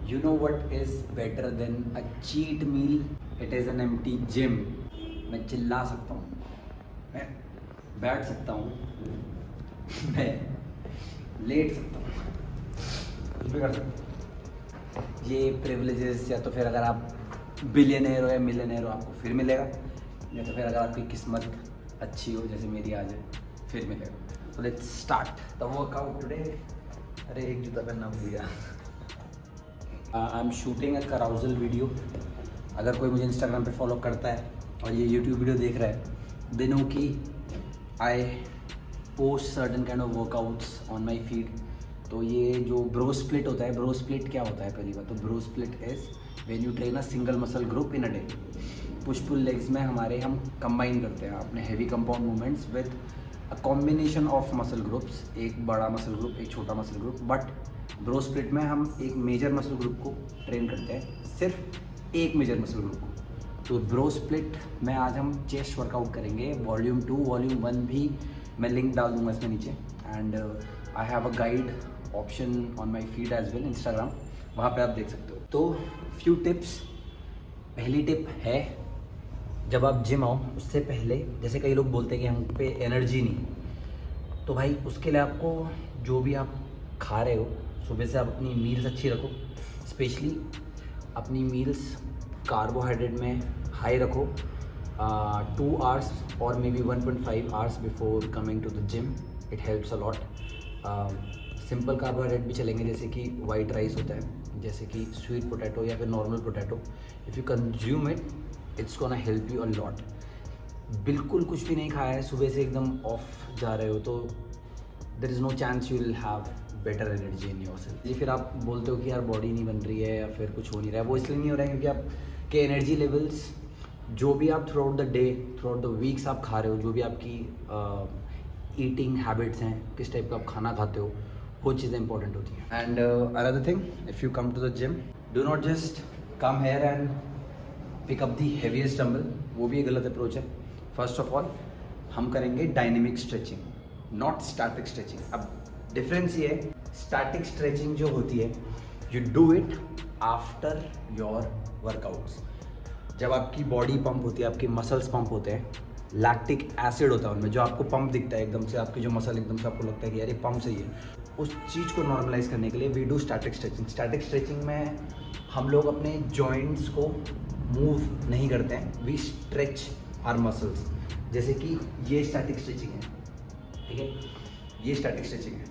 You know what is better than a cheat meal? It is an empty gym. मैं चिल्ला सकता हूँ, मैं बैठ सकता हूँ, मैं लेट सकता हूँ, कुछ भी कर सकता हूँ। ये प्रिविलेजेस या तो फिर अगर आप बिलियनर हो या मिलियनर हो आपको फिर मिलेगा, या तो फिर अगर आपकी किस्मत अच्छी हो जैसे मेरी आज है फिर मिलेगा। तो let's start the workout today. अरे एक जूता पहनना भूल गया। I am shooting a कराउजल video. अगर कोई मुझे इंस्टाग्राम पे फॉलो करता है और ये यूट्यूब वीडियो देख रहा है, दे नो कि I post certain kind of workouts on my feed. तो ये जो ब्रो स्प्लिट होता है, ब्रो स्प्लिट क्या होता है पहली बात तो bro split is when you train a single muscle group in a day. Push pull legs में हम कंबाइन करते हैं अपने heavy compound movements with a combination of muscle groups, एक बड़ा मसल ग्रुप एक छोटा muscle group. But bro split में हम एक मेजर मसल ग्रुप को ट्रेन करते हैं, सिर्फ एक मेजर मसल ग्रुप को। तो ब्रो स्प्लिट में आज हम चेस्ट वर्कआउट करेंगे, वॉल्यूम 2 वॉल्यूम 1 भी मैं लिंक डाल दूंगा इसमें नीचे। And I have a guide option on my feed as well Instagram, वहाँ पे आप देख सकते हो। तो फ्यू टिप्स। पहली टिप है, जब आप जिम आओ उससे पहले, जैसे कई लोग बोलते हैं कि हम पे एनर्जी नहीं, तो भाई उसके लिए आपको जो भी आप खा रहे हो सुबह से आप अपनी मील्स अच्छी रखो। स्पेशली अपनी मील्स कार्बोहाइड्रेट में हाई रखो। 2 आवर्स और maybe 1.5 hours before coming to the gym, it helps a lot. Simple carbohydrate भी चलेंगे, जैसे कि वाइट राइस होता है, जैसे कि स्वीट पोटैटो या फिर normal potato. If you consume it it's gonna help you a lot. बिल्कुल कुछ भी नहीं खाया है, सुबह से एकदम ऑफ जा रहे हो, तो there is no chance you will have better energy in yourself. ये फिर आप बोलते हो कि यार बॉडी नहीं बन रही है या फिर कुछ हो नहीं रहा है, वो इसलिए नहीं हो रहा है क्योंकि आपके एनर्जी लेवल्स जो भी आप throughout the day through out the weeks आप खा रहे हो, जो भी आपकी ईटिंग हैबिट्स हैं, किस टाइप का आप खाना खाते हो, वो चीज़ें इंपॉर्टेंट होती हैं। And another thing, if you come to the gym, do not just come here and pick up the heaviest dumbbell, वो भी एक गलत अप्रोच है। फर्स्ट ऑफ ऑल हम करेंगे dynamic stretching, not static stretching. अब डिफरेंस ये है, स्टैटिक स्ट्रेचिंग जो होती है you do it after your workouts. जब आपकी बॉडी पंप होती है, आपके मसल्स पंप होते हैं, लैक्टिक एसिड होता है उनमें, जो आपको पंप दिखता है एकदम से, आपके जो मसल एकदम से आपको लगता है कि यार ये पंप सही है, उस चीज़ को नॉर्मलाइज करने के लिए we do static stretching. Static stretching में हम लोग अपने जॉइंट्स को मूव नहीं करते हैं, वी स्ट्रेच आवर मसल्स। जैसे कि ये स्टैटिक स्ट्रेचिंग है, ठीक है, ये स्टैटिक स्ट्रेचिंग है।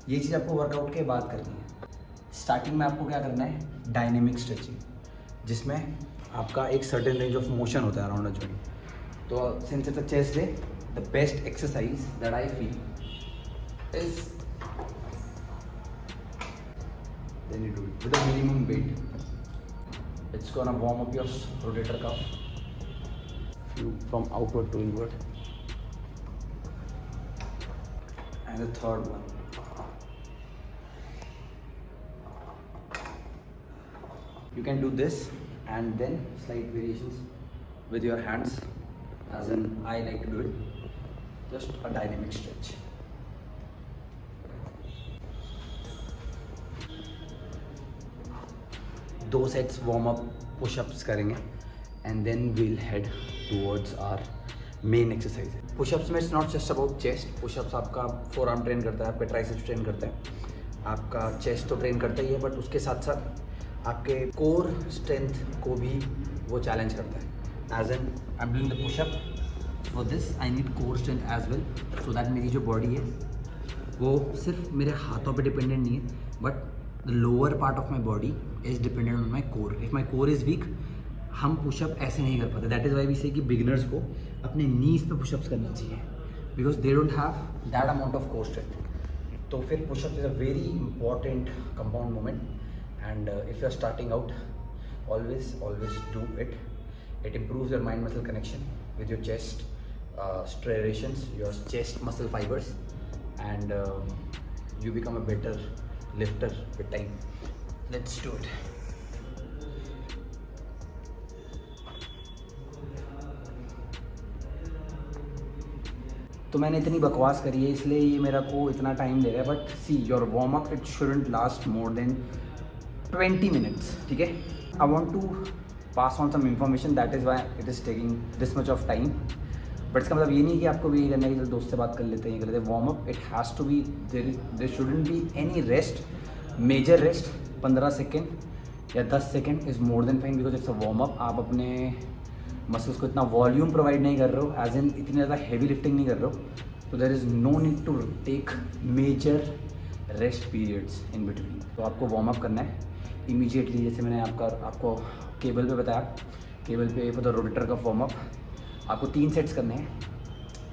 ये चीज़ आपको वर्कआउट के बाद करनी है। स्टार्टिंग में आपको क्या करना है, डायनेमिक स्ट्रेचिंग, जिसमें आपका एक सर्टेन रेंज ऑफ मोशन होता है अराउंड अ जॉइंट। तो since it's a chest day, the best exercise that I feel is then you do it with a minimum weight. It's gonna warm up your rotator cuff from outward to inward. And the third one. You can do this and then slight variations with your hands, as in I like to do it. Just a dynamic stretch. दो sets warm up pushups करेंगे and then we'll head towards our main exercise. Pushups में it's not just about chest. Pushups आपका forearm train करता है, आपके triceps train करता है, आपका चेस्ट तो ट्रेन करता ही है, बट उसके साथ साथ आपके कोर स्ट्रेंथ को भी वो चैलेंज करता है। As an I am doing the pushup, for this I need core strength as well, so that मेरी जो बॉडी है वो सिर्फ मेरे हाथों पे डिपेंडेंट नहीं है, but the lower part of my body is dependent on my core. If my core is weak, हम पुशअप ऐसे नहीं कर पाते। दैट इज़ वाई वी से कि बिगिनर्स को अपने नीज पे पुशअप्स करना चाहिए, because they don't have that amount of core strength. तो फिर pushup is a very important compound moment, and if you are starting out always do it. It improves your mind muscle connection with your chest striations, your chest muscle fibers, and you become a better lifter with time. Let's do it. तो मैंने इतनी बकवास करी है इसलिए ये मेरा को इतना टाइम ले रहा है, but see your warm up it shouldn't last more than 20 minutes, ठीक है. I want to pass on some information, that is why it is taking this much of time. But इसका मतलब ये नहीं कि आपको भी ये करना है कि दोस्त से बात कर लेते हैं, ये कर लेते हैं. Warm up it has to be, there shouldn't be any rest, major rest. 15 second या 10 second is more than fine because it's a warm up. आप अपने मसल्स को इतना वॉल्यूम प्रोवाइड नहीं कर रहे हो, एज इन इतनी ज़्यादा हैवी लिफ्टिंग नहीं कर रहे हो, तो there is no need to take major rest periods in between. तो आपको वार्म अप करना है इमीडिएटली. जैसे मैंने आपको केबल पे बताया, केबल पे फॉर द रोटेटर का वार्म अप आपको 3 सेट्स करने हैं,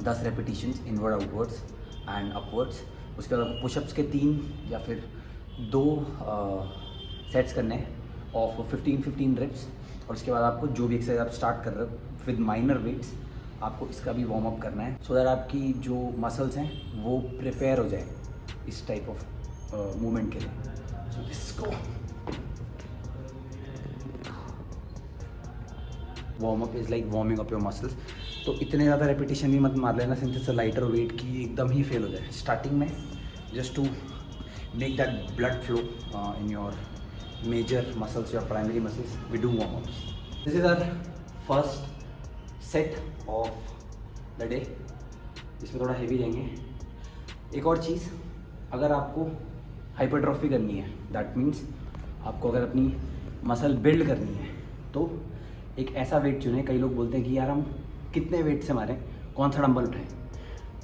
10 repetitions inward outwards and upwards. उसके बाद आपको पुशअप्स के 3 या फिर 2 सेट्स करने हैं ऑफ 15 रेप्स. और उसके बाद आपको जो भी एक्सरसाइज आप स्टार्ट कर रहे हो विद माइनर वेट्स, आपको इसका भी वार्म अप करना है सो दैट आपकी जो मसल्स हैं वो प्रिपेयर हो जाए इस टाइप ऑफ मूवमेंट के लिए. सो इसको warm up is like warming up your muscles. तो इतने ज़्यादा रेपिटेशन भी मत मार लेना since it's a lighter weight की एकदम ही फेल हो जाए. स्टार्टिंग में just to make that blood flow in your major muscles, your primary muscles, we do warm ups. This is our first set of the day. इसमें थोड़ा heavy रहेंगे. एक और चीज़, अगर आपको हाइपरट्रॉफी करनी है, दैट मीन्स आपको अगर अपनी मसल बिल्ड करनी है, तो एक ऐसा वेट चुने. कई लोग बोलते हैं कि यार हम कितने वेट से मारें, कौन सा डंबल उठाएं.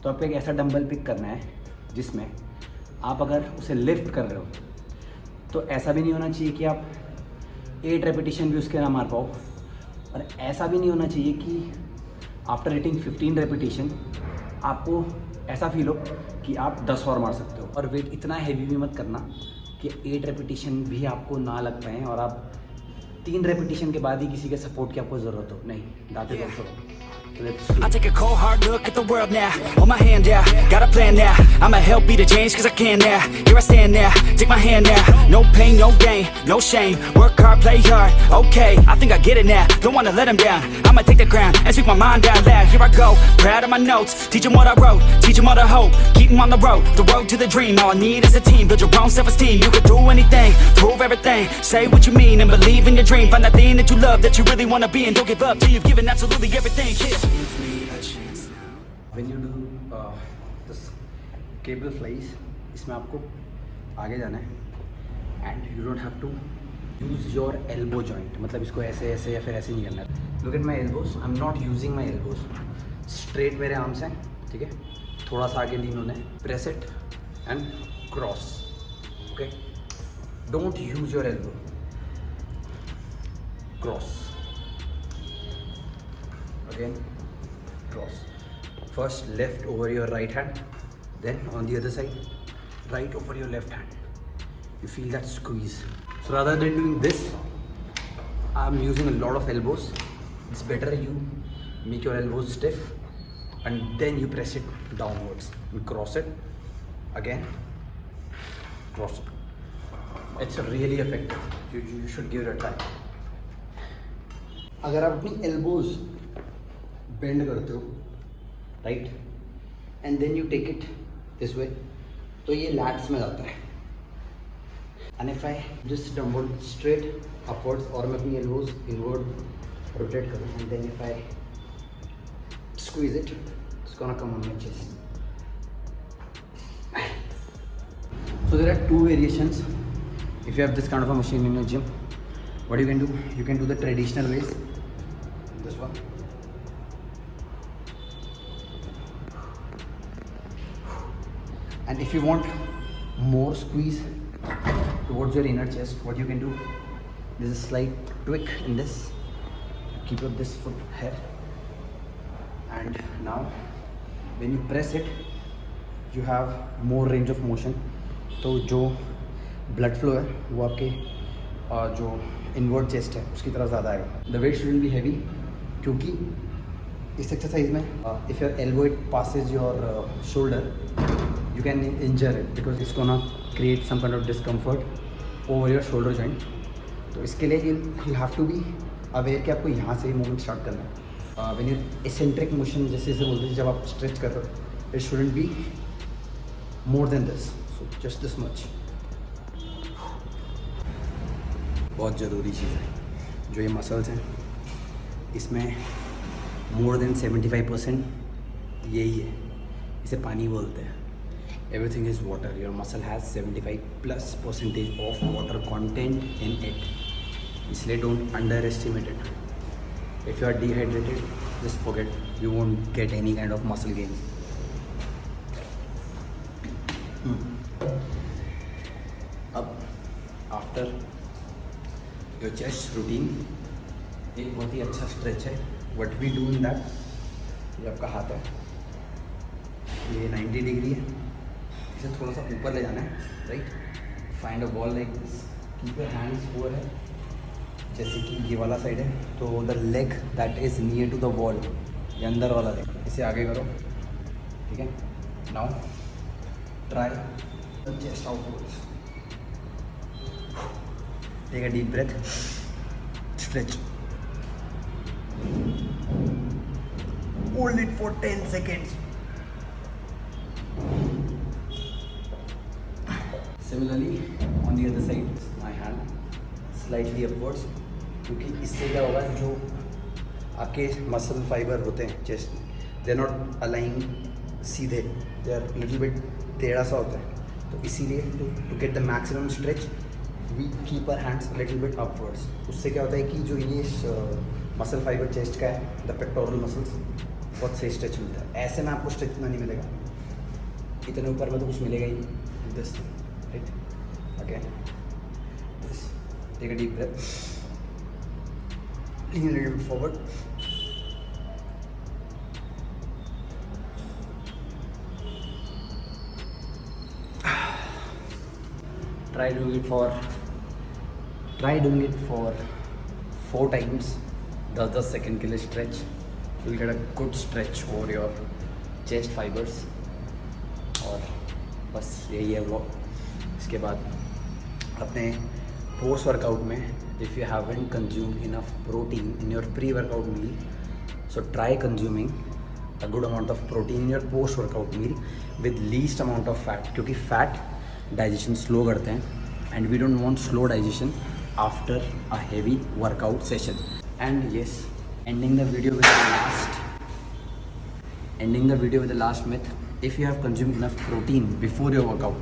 तो आपको एक ऐसा डंबल पिक करना है जिसमें आप अगर उसे लिफ्ट कर रहे हो तो ऐसा भी नहीं होना चाहिए कि आप 8 रेपिटेशन भी उसके ना मार पाओ, और ऐसा भी नहीं होना चाहिए कि आफ्टर हिटिंग 15 रेपिटेशन आपको ऐसा फील हो कि आप 10 और मार सकते हो. और वेट इतना हैवी भी मत करना कि 8 रेपिटेशन भी आपको ना लग पाएँ और आप 3 रेपिटेशन के बाद ही किसी के सपोर्ट की आपको ज़रूरत हो. नहीं, that is also. I take a cold hard look at the world now. Hold my hand out, got a plan now. I'ma help be the change cause I can now. Here I stand now, take my hand now. No pain, no gain, no shame. Work hard, play hard, okay. I think I get it now, don't wanna let them down. I'ma take the ground and speak my mind out loud. Here I go, proud of my notes. Teach them what I wrote, teach them all the hope. Keep them on the road to the dream. All I need is a team, build your own self-esteem. You can do anything, prove everything. Say what you mean and believe in your dream. Find that thing that you love, that you really wanna be. And don't give up till you've given absolutely everything. Yeah. When you do this cable flies, इसमें आपको आगे जाना है and you don't have to use your elbow joint. मतलब इसको ऐसे ऐसे या फिर ऐसे नहीं करना है. Look at my elbows. I'm not using my elbows. Straight मेरे आर्म्स हैं, ठीक है. थोड़ा सा आगे लीन होना है. Press it and cross. Okay. Don't use your elbow. Cross. Again. Cross. First left over your right hand, then on the other side, right over your left hand. You feel that squeeze. So rather than doing this, I'm using a lot of elbows. It's better you make your elbows stiff and then you press it downwards and cross it. Again, cross it. It's really effective. You should give it a try. अगर आप अपनी elbows bend करते हो, right, and then you take it this way, तो ये lats में जाता है. And if I just dumbbell straight upwards और मैं अपनी एल्बोज इनवर्ड रोटेट करूँ and then if I squeeze it, it's gonna come on my chest. So there are 2 variations. If you have this kind of a machine in your gym, what you can do the traditional ways. This one. And if you want more squeeze towards your inner chest, what you can do, there's a slight tweak in this. Keep up this foot here, and now when you press it, you have more range of motion. तो जो blood flow है वो आपके जो inward chest है उसकी तरफ ज़्यादा आएगा. The weight shouldn't be heavy क्योंकि इस एक्सरसाइज में if your elbow passes your shoulder, you can injure it because it's gonna create some kind of discomfort over your shoulder joint. तो इसके लिए you'll have to be aware कि आपको यहाँ से मूवमेंट स्टार्ट करना है. when you eccentric motion जैसे बोलते हैं, जब आप स्ट्रेच कर रहे हो, it shouldn't be more than this. So just this much. बहुत ज़रूरी चीज़ है। जो ये मसल्स हैं इसमें मोर देन 75% यही है, इसे पानी बोलते हैं। Everything is water. Your muscle has 75+% of water content in it, इसलिए don't underestimate it. If you are dehydrated just forget, you won't get any kind of muscle gain. अब after your chest routine एक बहुत ही अच्छा stretch है। What we do in that, ये आपका हाथ है, ये 90 डिग्री है, इसे थोड़ा सा ऊपर ले जाना है, right. Find a ball like this, keep your hands over है, जैसे कि ये वाला साइड है तो the leg that is near to the wall, ये अंदर वाला लेग, इसे आगे करो, ठीक है। Now try chest outwards, take a deep breath, stretch, hold it for 10 seconds. Similarly on the other side, my hand slightly upwards, क्योंकि इससे क्या होगा, जो आपके मसल फाइबर होते हैं chest, they are not align सीधे, दे आर लिटिल बिट टेढ़ा सा होता है, तो इसीलिए to get the maximum stretch we keep our hands little bit upwards. उससे क्या होता है कि जो ये मसल फाइबर चेस्ट का है, द पेक्टोरल मसल्स, बहुत सही स्ट्रेच मिलता है। ऐसे में आपको स्ट्रेच इतना नहीं मिलेगा, इतने ऊपर में तो कुछ मिलेगा ही। This right, okay, this, take a deep breath, lean a little bit forward, try doing it for 4 times, 10 second के लिए stretch. You will get a good stretch over your chest fibers। और बस यही है वो। इसके बाद अपने पोस्ट वर्कआउट में, if you haven't consumed enough protein in your pre workout meal, so try consuming a good amount of protein in your post workout meal with least amount of fat, क्योंकि fat digestion slow करते हैं and we don't want slow digestion after a heavy workout session. And yes, ending the video with the last myth, if you have consumed enough protein before your workout,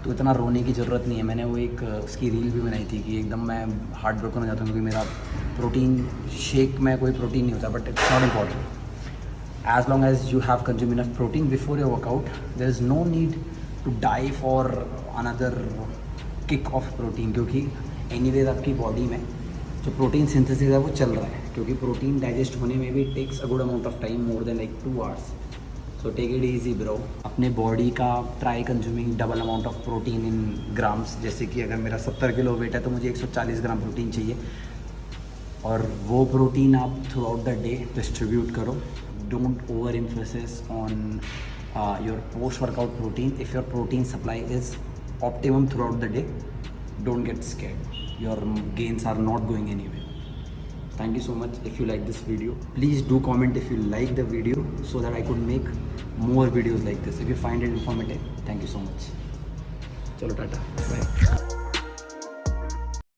तो इतना रोने की ज़रूरत नहीं है। मैंने वो एक उसकी रील भी बनाई थी कि एकदम मैं हार्ट ब्रोकन हो जाता हूँ क्योंकि मेरा प्रोटीन शेक में कोई प्रोटीन नहीं होता, but it's not important. As long as you have consume enough protein before your workout, there is no need to die for another kick of protein, क्योंकि एनीवेज आपकी बॉडी में जो protein synthesis है वो चल रहा है, क्योंकि प्रोटीन डाइजेस्ट होने में भी takes a good amount of time, more than like 2 hours। So take it easy bro. अपने बॉडी का try consuming double amount of protein in grams, जैसे कि अगर मेरा 70 किलो वेट है तो मुझे 140 ग्राम प्रोटीन चाहिए, और वो प्रोटीन आप throughout the day distribute करो। Don't over emphasis on your post workout protein. If your protein supply is optimum throughout the day, don't get scared, your gains are not going anywhere. Thank you so much. If you like this video, please do comment if you like the video so that I could make more videos like this. If you find it informative, thank you so much. Chalo, tata, bye.